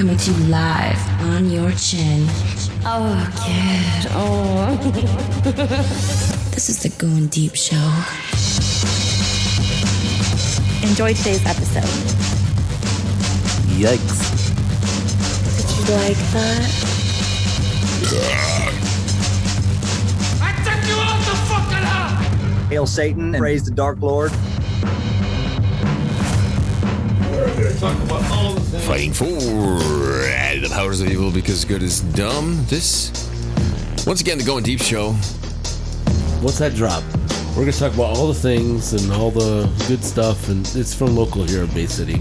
coming to you live on your chin. Oh, kid. Oh. This is the Goin Deep Show. Enjoy today's episode. Yikes. Did you like that? I took you off the fucking house! Hail Satan and praise the Dark Lord. We're here to talk about all the things. Fighting for the powers of evil because good is dumb. This, once again, the Goin Deep Show. What's that drop? We're going to talk about all the things and all the good stuff, and it's from local here in Bay City.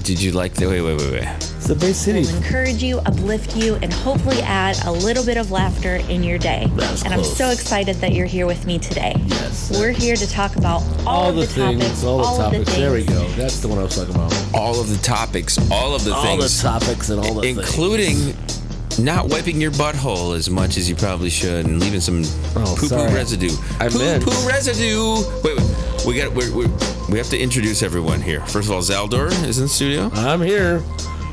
Did you like the... Wait. It's the Bay City. We'll encourage you, uplift you, and hopefully add a little bit of laughter in your day. That's and close. I'm so excited that you're here with me today. Yes. We're here to talk about all the the things, topics. all the topics. things. There we go. That's the one I was talking about. all of the topics, all of the All things, the topics and all the including things. not wiping your butthole as much as you probably should and leaving some poo-poo sorry. residue. I meant- Poo-poo residue. Wait. We have to introduce everyone here. First of all, Zaldor is in the studio. I'm here,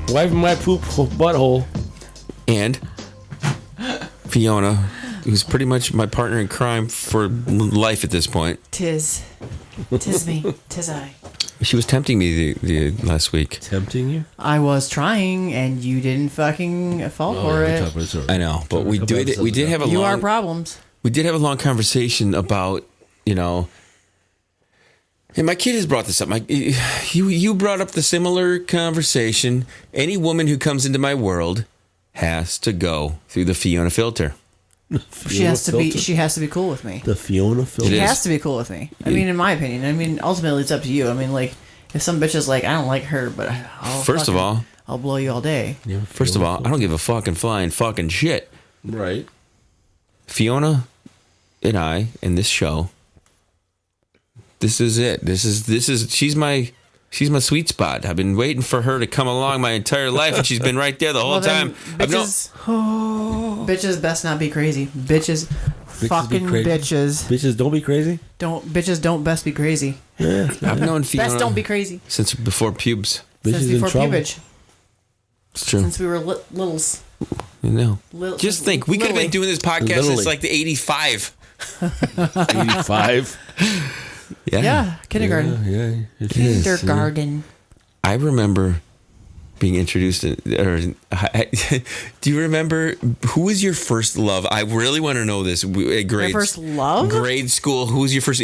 wiping my poop butthole. And Fiona, who's pretty much my partner in crime for life at this point. Tis me, tis I. She was tempting me the last week. Tempting you? I was trying, and you didn't fucking fall for yeah, it. I know, but we did have a You are long problems. we did have a long conversation about, and my kid has brought this up. You brought up the similar conversation. Any woman who comes into my world has to go through the Fiona filter. She has to be cool with me. The Fiona filter. She It is. has to be cool with me. I mean, in my opinion. I mean, ultimately, it's up to you. I mean, like, if some bitch is like, I don't like her, but I'll blow you all day. Yeah, First of all, I don't give a fucking flying fucking shit. Right. Fiona and I in this show. This is it. This is she's my sweet spot. I've been waiting for her to come along my entire life, and she's been right there the whole time. Bitches best not be crazy. Bitches fucking be crazy. bitches. Bitches, don't be crazy. Bitches don't best be crazy. Yeah. I've known Fiona Best don't be crazy. since before pubes. Since Bitches in before trouble. pubage. It's true. Since we were littles. You know. Little- Just think, we could have been Literally. doing this podcast Literally. since like the 85. 85. Yeah, kindergarten. Yeah, it is. Kindergarten. I remember being introduced do you remember who was your first love? I really want to know this. My first love? Grade school. Who was your first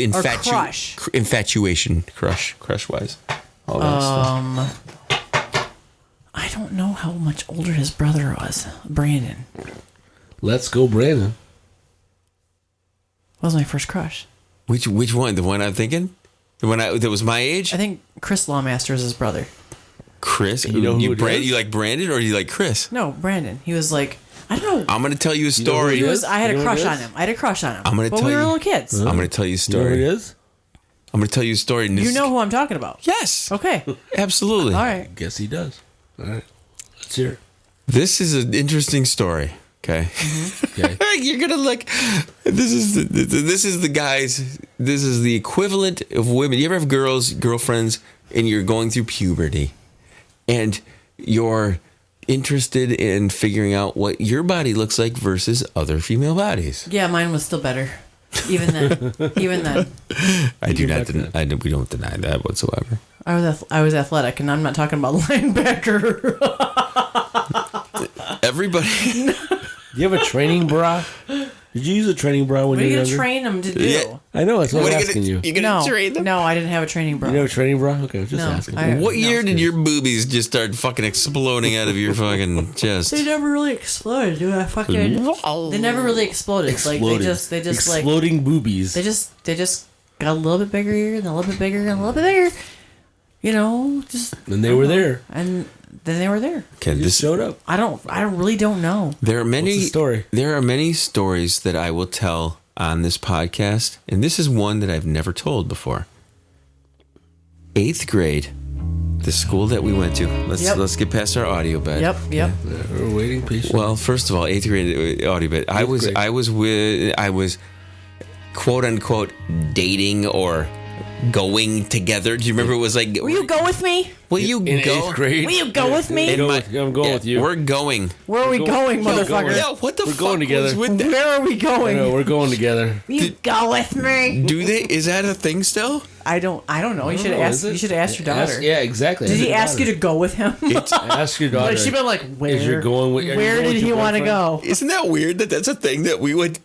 crush? Infatuation. Crush wise. All that stuff. I don't know how much older his brother was. Brandon. Let's go, Brandon. Was my first crush. Which one? The one I'm thinking? The one that was my age? I think Chris Lawmaster is his brother. Chris? You know who it is? You like Brandon or you like Chris? No, Brandon. He was like, I don't know. I'm going to tell you a know who story. it is? I had You a know what crush it on is? him. I had a crush on him. I'm gonna but tell we were you- little kids. I'm going to tell you a You know what it story. is? I'm going to tell you a story. You know who I'm talking about. Yes. Okay. Absolutely. All right. Guess he does. All right. Let's hear it. This is an interesting story. Okay. Okay. You're gonna look. This is the guys. This is the equivalent of women. You ever have girlfriends, and you're going through puberty, and you're interested in figuring out what your body looks like versus other female bodies. Yeah, mine was still better. Even then. Even then. I do not. back We don't deny that whatsoever. I was athletic, and I'm not talking about linebacker. Everybody. Do you have a training bra? Did you use a training bra when What are you you were going to younger? train them to do? Yeah. I know. That's what What I'm are you asking gonna, you. you're gonna No, train them? no, I didn't have a training bra. You have a training bra? Okay, just No, asking. What year No. did your boobies just start fucking exploding out of your fucking chest? They never really exploded, dude. They never really exploded. Like they just exploding boobies. they just got a little bit bigger here and a little bit bigger and a little bit bigger. You know, just And they were there. and then they were there. Okay, Just showed up. I really don't know. There are many What's the story? There are many stories that I will tell on this podcast, and this is one that I've never told before. 8th grade, the school that we went to. Let's get past our audio bed. Yep. We're waiting patiently. Well, first of all, 8th grade audio bed. I was quote unquote dating or going together. Do you remember it was like, Will you go with me? will you In go? 8th grade. Will you go with me? I'm going with you. We're going. Where are we going, motherfucker? Yeah, what the We're fuck going together. was with that? Where are we I going? know, we're going together. Will you go with me? Do they? Is that a thing still? I don't know. You should ask. You should ask your daughter. Yeah, exactly. Did he ask you to go with him? Ask your daughter. Like she'd been like, where? Is you're going with, are you Where going did with he your want to boyfriend? go? Isn't that weird that that's a thing that we went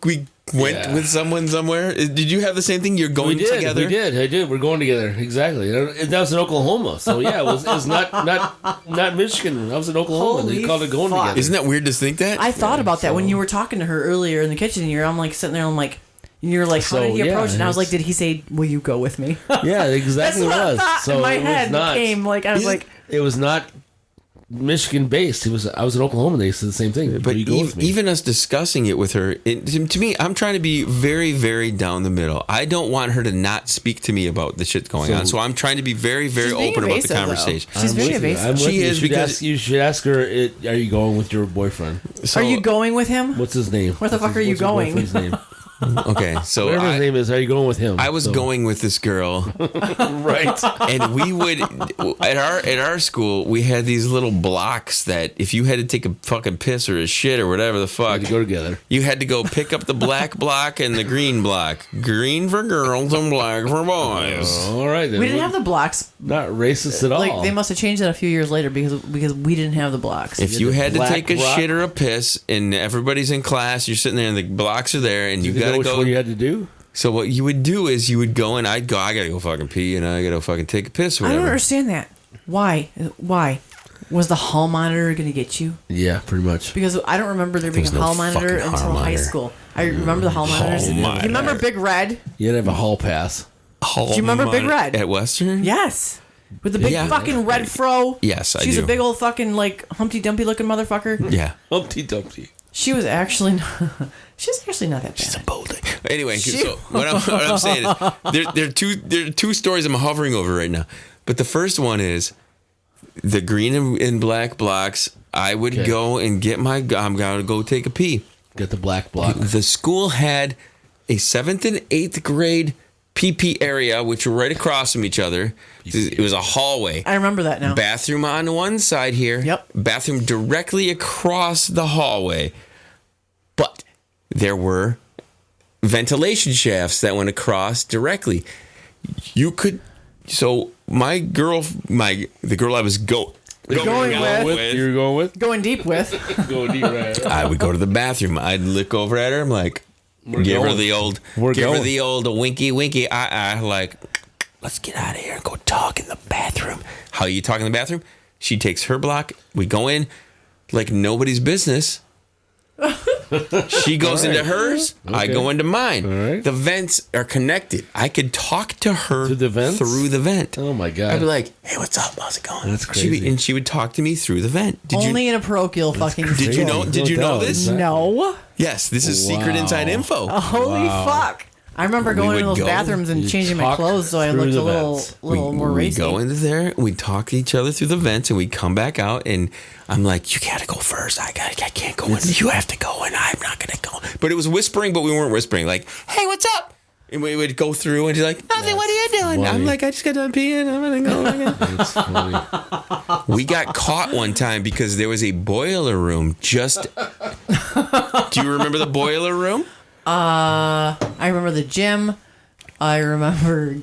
Yeah. with someone somewhere? Did you have the same thing? You're going together? We did. I did. We're going together. Exactly. And that was in Oklahoma. So yeah, it was not Michigan. I was in Oklahoma. Holy They called it going fuck. together. Isn't that weird to think that? I thought about that when you were talking to her earlier in the kitchen. I'm like sitting there. I'm like, and you're like, how So, did he yeah, approach it? And I was like, it's- did he say, will you go with me? Yeah, exactly That's what I was. thought So in my it was head. not. Came like I was like, It was not Michigan based. I was in Oklahoma. They said the same thing. But Will you go with me? even us discussing it with her, to me, I'm trying to be very, very down the middle. I don't want her to not speak to me about the shit going on. So I'm trying to be very, very She's being open about the evasive, though. conversation. She's very with you. evasive. I'm with She you. is because- you should ask her. Are you going with your boyfriend? So, are you going with him? What's his name? Where the fuck are you What's your going? boyfriend's name? Okay, so Whatever his name is. Are you going with him? I was So- going with this girl, right. and we would at our school we had these little blocks that if you had to take a fucking piss or a shit or whatever the fuck, To go together. you had to go pick up the black block and the green block. Green for girls and black for boys. All right. Then. We didn't have the blocks. Not racist at all. Like they must have changed that a few years later because we didn't have the blocks. If you had to black take a rock. shit or a piss and everybody's in class, you're sitting there and the blocks are there and you You know gotta which go. one you had to do? So what you would do is you would go and I gotta go fucking pee and I gotta fucking take a piss or I don't whatever. understand that. Why? Was the hall monitor going to get you? Yeah, pretty much. Because I don't remember there being There's a no hall monitor fucking until hall high monitor. school. I remember the hall monitors. You monitor. remember Big Red? You had to have a hall pass. Do you remember Big Red? at Western? Yes. With the big Yeah. fucking red fro. Yes, I She's do. a big old fucking like Humpty Dumpty looking motherfucker. Yeah. Humpty Dumpty. She was actually not that bad. She's a bold. Anyway, so what I'm saying is there are two stories I'm hovering over right now. But the first one is the green and black blocks. I would Okay. go and get I'm gonna go take a pee. Get the black block. The school had a 7th and 8th grade PP area, which were right across from each other. It was a hallway. I remember that now. Bathroom on one side here. Yep. Bathroom directly across the hallway. But there were ventilation shafts that went across directly. You could. So the girl I was going out with. You were going with? Going deep with. Going deep, right? I would go to the bathroom. I'd look over at her. I'm like, give her the old winky, like, let's get out of here and go talk in the bathroom. How you talk in the bathroom? She takes her block. We go in like nobody's business. She goes into hers. I Okay. go into mine. All right. The vents are connected. I could talk to her Through the vents? through the vent. Oh my god. I'd be like, hey, what's up? How's it going? That's crazy. And she would talk to me through the vent. Only in a parochial fucking Did you know? school. Did you know doubt. this? Exactly. No. Yes, this is secret Wow. inside info. Holy fuck. I remember going would in those go- bathrooms and you changing my talk clothes so I through looked the a little vents. more we racy. go into there, we talk to each other through the vents, and we come back out, and I'm like, you gotta go first. I can't go in. You have to go, and I'm not gonna go. But it was whispering, but we weren't whispering. Like, hey, what's up? And we would go through, and she's like, nothing. What are you doing? funny. I'm like, I just got done peeing. I'm gonna go again. It's funny. We got caught one time because there was a boiler room just. Do you remember the boiler room? I remember the gym. I remember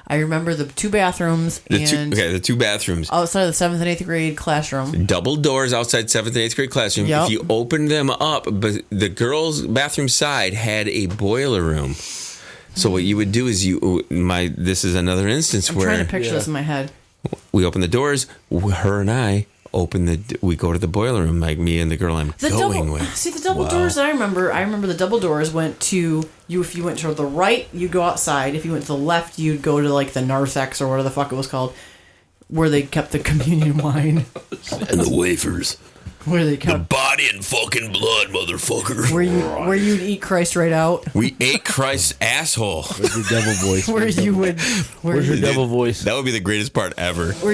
I remember the two bathrooms The two bathrooms. outside of the 7th and 8th grade classroom. Double doors outside 7th and 8th grade classroom. Yep. If you opened them up, but the girls' bathroom side had a boiler room. So what you would do is this is another instance I'm where trying to picture this in my head. we open the doors, her and I we go to the boiler room, like me and the girl I'm going with. See, the double doors that I remember the double doors went to you. If you went to the right, you'd go outside. If you went to the left, you'd go to like the narthex or whatever the fuck it was called, where they kept the communion wine. And the wafers. Where they kept body and fucking blood, motherfucker. Where you'd eat Christ right out. We ate Christ's asshole. Where's your devil voice? Where's your devil voice? That would be the greatest part ever. Where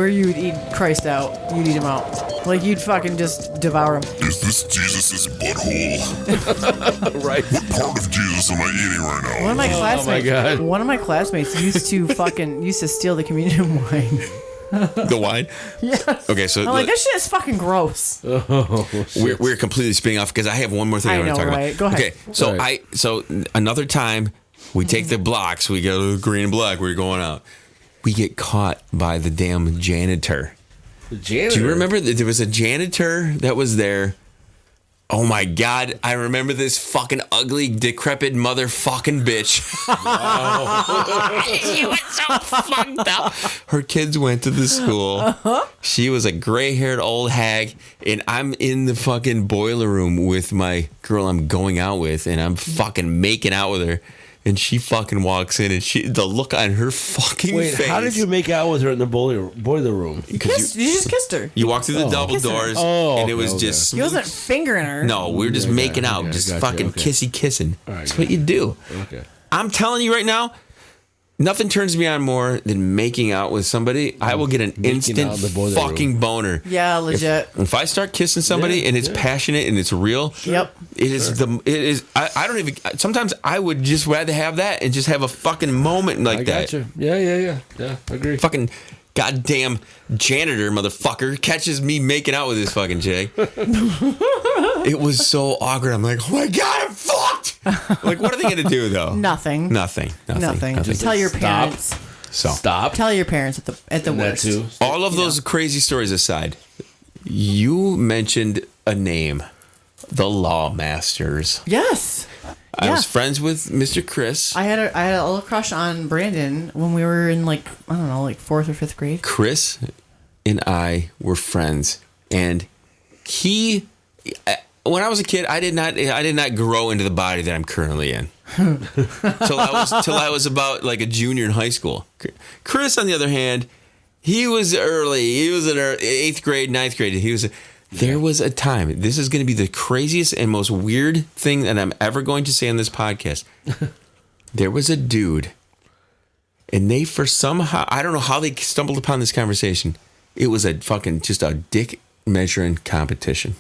you'd eat Christ out. You'd eat him out. Like you'd fucking just devour him. Is this Jesus' butthole? Right. What part of Jesus am I eating right now? One of my classmates. God. One of my classmates used to steal the communion wine. The wine? Yes. Okay, so I'm like, this shit is fucking gross. Oh, shit. we're completely spinning off because I have one more thing I want to talk right? about. Go ahead. Okay, so Right. so another time we take the blocks, we go to green and black, we're going out. We get caught by the damn janitor. The janitor. Do you remember that there was a janitor that was there? Oh my God, I remember this fucking ugly, decrepit motherfucking bitch. She was so fucked up. Her kids went to the school. She was a gray-haired old hag, and I'm in the fucking boiler room with my girl I'm going out with, and I'm fucking making out with her. And she fucking walks in, and the look on her fucking Wait, face. how did you make out with her in the boiler room? You just kissed her. You walked through the double doors, and it was just. He wasn't fingering her. No, we were just making out, okay, just gotcha, fucking okay. kissing. All right, That's what you do. Okay. I'm telling you right now, nothing turns me on more than making out with somebody. I will get an Making instant out in the boiler fucking boner. Yeah, legit. If I start kissing somebody Yeah, and it's yeah. passionate and it's real, Yep. it is. I don't even. Sometimes I would just rather have that and just have a fucking moment like I that. gotcha. Yeah. I agree. Fucking goddamn janitor motherfucker catches me making out with this fucking chick. It was so awkward. I'm like, oh my God, I'm fucked. Like, what are they gonna do though? Nothing. Nothing. Just tell your parents. So Stop. Tell your parents at the And that worst. too. all of those crazy stories aside, you mentioned a name, the Lawmasters. Yes. I was friends with Mr. Chris. I had a little crush on Brandon when we were in like 4th or 5th grade. Chris and I were friends, and he. When I was a kid, I did not grow into the body that I'm currently in. till I was about like a junior in high school. Chris, on the other hand, he was early. He was in 8th grade, 9th grade. There was a time. This is going to be the craziest and most weird thing that I'm ever going to say on this podcast. There was a dude, and they somehow I don't know how they stumbled upon this conversation. It was a fucking just a dick measuring competition.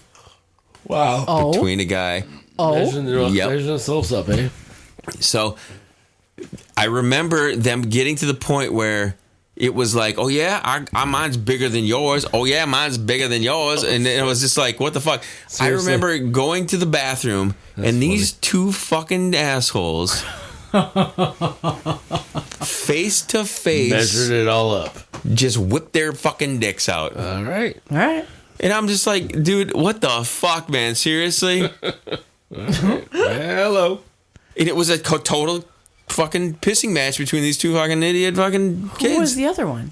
Wow. Oh. Between a guy. Measuring Yep. themselves up, eh? So I remember them getting to the point where it was like, oh yeah, our mine's bigger than yours. Oh yeah, mine's bigger than yours. And it was just like, what the fuck? Seriously? I remember going to the bathroom and these two fucking assholes face to face Measured it all up. just whipped their fucking dicks out. All right. All right. And I'm just like, dude, what the fuck, man? Seriously? Hello. And it was a total fucking pissing match between these two fucking idiot fucking kids. Who was the other one?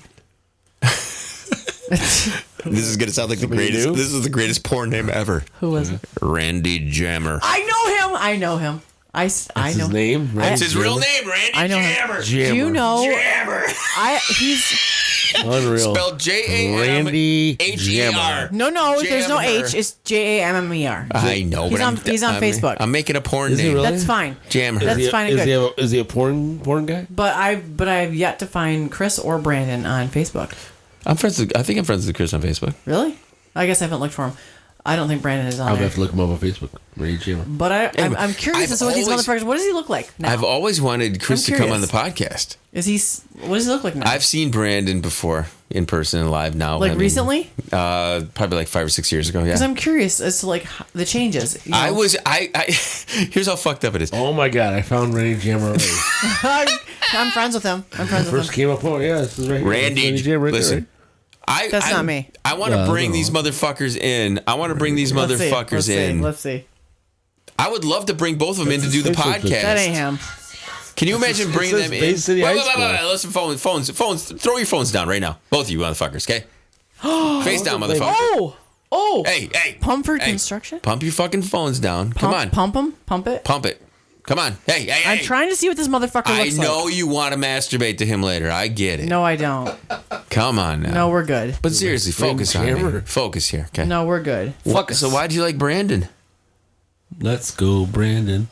This is gonna sound like the Somebody greatest. new? This is the greatest porn name ever. Who was it? Randy Jammer. I know him. I That's know his name? That's his real name, Randy I know him. Jammer. Do you know? Jammer. He's unreal. Spelled Randy J-A-M-H-E-R. No, there's no Jammer. H. It's Jammer. I know, He's but he's on I'm Facebook. I'm making a porn Is he name. really? That's fine. Jammer. That's fine and good. Is he a porn guy? But I've yet to find Chris or Brandon on Facebook. I think I'm friends with Chris on Facebook. Really? I guess I haven't looked for him. I don't think Brandon is on I'll there. have to look him up on Facebook. Randy Jammer. But I'm curious as to what these motherfuckers. What does he look like now? I've always wanted Chris to I'm come on the curious. podcast. Is he? What does he look like now? I've seen Brandon before in person and live now. Like recently? Probably like 5 or 6 years ago. Yeah. Because I'm curious as to like the changes. You know? I here's how fucked up it is. Oh my God! I found Randy Jammer already. I'm friends with him. First came up. Oh yeah, this is right here. Randy, That's Jammer right there, listen. right? That's not me. I want to bring these motherfuckers in. I want to bring these motherfuckers in. Let's see. I would love to bring both of them in to do the Facebook picture. podcast. That ain't him. Can you imagine bringing says them Bay in? City High School. Listen, phones. Throw your phones down right now. Both of you motherfuckers, okay? Face down, motherfucker. Oh. Hey. Pump for Hey, construction. Pump your fucking phones down. Come on. Pump them. Pump it. Pump it. Come on. Hey. I'm trying to see what this motherfucker I looks know like. you want to masturbate to him later. I get it. No, I don't. Come on now. No, we're good. But seriously, focus on me. Focus here, okay? No, we're good. Fuck. So why'd you like Brandon? Let's go, Brandon.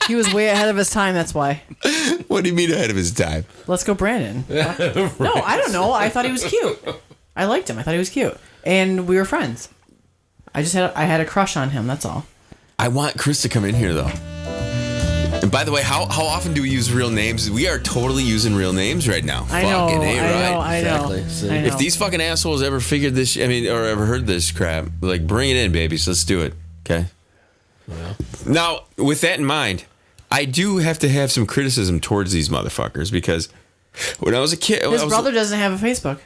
He was way ahead of his time, that's why. What do you mean ahead of his time? Let's go, Brandon. No, I don't know. I thought he was cute. I liked him. I thought he was cute. And we were friends. I had a crush on him, that's all. I want Chris to come in here, though. And by the way, how often do we use real names? We are totally using real names right now. I know. Exactly. So I know. If these fucking assholes ever figured this, or ever heard this crap, like, bring it in, babies. Let's do it. Okay? Well. Now, with that in mind, I do have to have some criticism towards these motherfuckers because when I was a kid... His brother doesn't have a Facebook.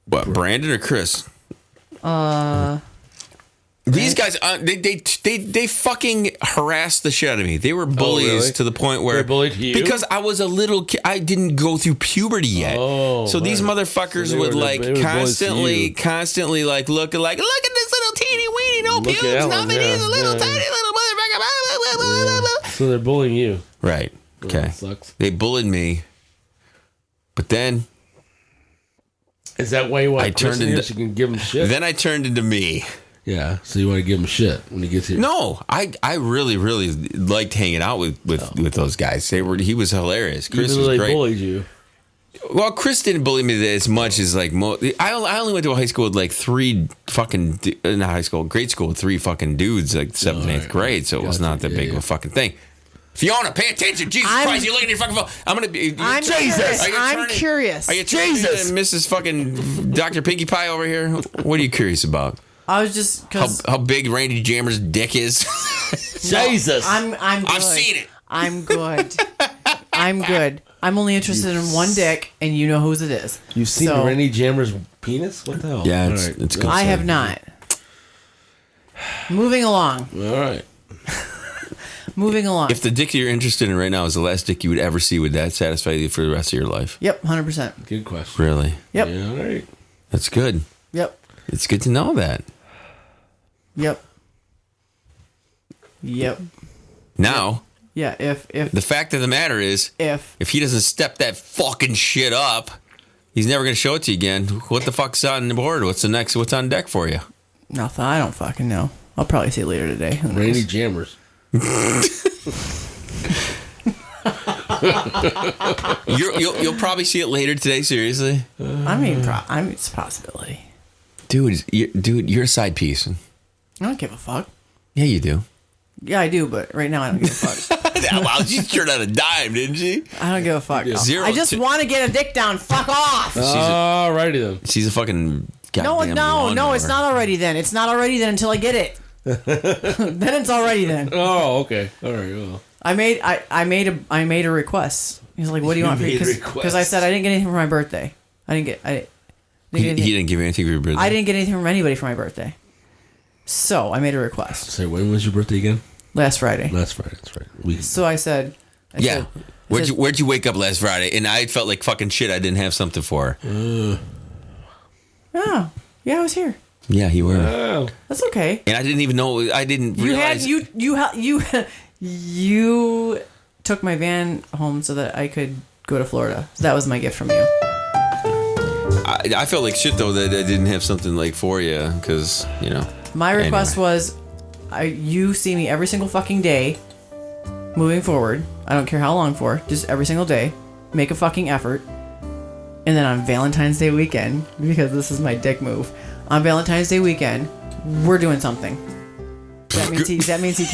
What, Brandon or Chris? These guys, they fucking harassed the shit out of me. They were bullies to the point where... They bullied you? Because I was a little kid. I didn't go through puberty yet. So these motherfuckers would constantly like, look at this little teeny weeny, no pubes, nothing. He's a little tiny little motherfucker. So they're bullying you. Right. Okay. That sucks. They bullied me. But then... Is that why you want I turned into... so you can give him shit? Then I turned into me. Yeah, so you want to give him shit when he gets here? No, I really liked hanging out with those guys. He was hilarious. Chris was great. Bullied you. Well, Chris didn't bully me as much as like I only went to a high school with like grade school with 3 fucking dudes, like 7th and 8th grade, so it was not that big of a fucking thing. Fiona, pay attention! Jesus Christ, you look at your fucking phone. I'm curious. Are you Jesus, Mrs. fucking Dr. Pinkie Pie over here? What are you curious about? I was just because how big Randy Jammer's dick is. Jesus, I'm good. I've seen it. I'm good. I'm good. I'm only interested in one dick, and you know whose it is. You've seen Randy Jammer's penis? What the hell? Yeah, it's good. I have not. Moving along. All right. Moving along. If the dick you're interested in right now is the last dick you would ever see, would that satisfy you for the rest of your life? Yep, 100%. Good question. Really? Yep. Yeah, all right. That's good. Yep. It's good to know that. Yep. Now, yeah, if the fact of the matter is, if he doesn't step that fucking shit up, he's never going to show it to you again. What the fuck's on the board? What's on deck for you? Nothing. I don't fucking know. I'll probably see it later today. Randy Jammers. You'll probably see it later today. Seriously. I mean, it's a possibility. Dude, you're a side piece. I don't give a fuck. Yeah, you do. Yeah, I do, but right now I don't give a fuck. Wow, she turned out a dime, didn't she? I don't give a fuck. Zero I just want to get a dick down. Fuck off. Alrighty then. She's a fucking goddamn No, it's not already then. It's not already then until I get it. Then it's already then. Oh, okay. All right. Well, I made a request. He's like, "What do you want?" Because I said I didn't get anything for my birthday. He didn't give you anything for your birthday. I didn't get anything from anybody for my birthday. So I made a request. So when was your birthday again? Last Friday. That's right. So I said, where'd you wake up last Friday? And I felt like fucking shit. I didn't have something for her. Oh, yeah, I was here. Yeah, you were. Oh. That's okay. And I didn't even know. I didn't realize. You took my van home so that I could go to Florida. So that was my gift from you. I felt like shit though that I didn't have something like for you because My request was, you see me every single fucking day, moving forward. I don't care how long for, just every single day. Make a fucking effort. And then on Valentine's Day weekend, because this is my dick move, on Valentine's Day weekend, we're doing something. That means he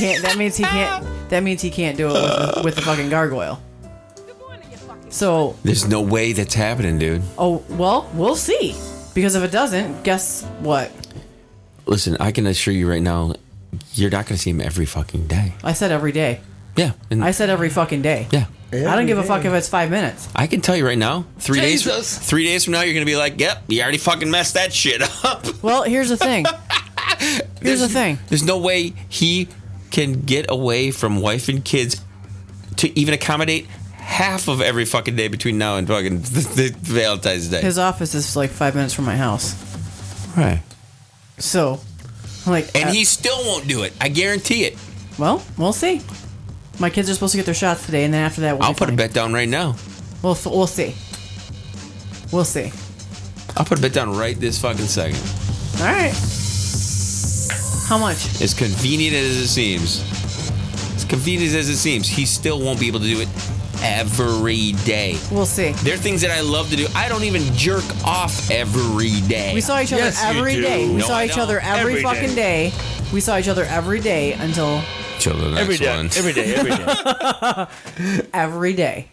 can't do it with the fucking gargoyle. So there's no way that's happening, dude. Oh well, we'll see. Because if it doesn't, guess what? Listen, I can assure you right now, you're not going to see him every fucking day. I said every day. Yeah. I said every fucking day. Yeah. I don't give a fuck if it's 5 minutes. I can tell you right now, 3 days from now, you're going to be like, yep, you already fucking messed that shit up. Well, here's the thing. There's no way he can get away from wife and kids to even accommodate half of every fucking day between now and fucking the Valentine's Day. His office is like 5 minutes from my house. Right. So, and he still won't do it. I guarantee it. Well, we'll see. My kids are supposed to get their shots today, and then after that, I'll put a bet down right now. We'll see. We'll see. I'll put a bid down right this fucking second. All right. How much? As convenient as it seems. As convenient as it seems, he still won't be able to do it every day. We'll see. There are things that I love to do. I don't even jerk off every day. We saw each other every day. We No, saw I each don't. other every fucking day. We saw each other every day until Till the next one. Every day. every day.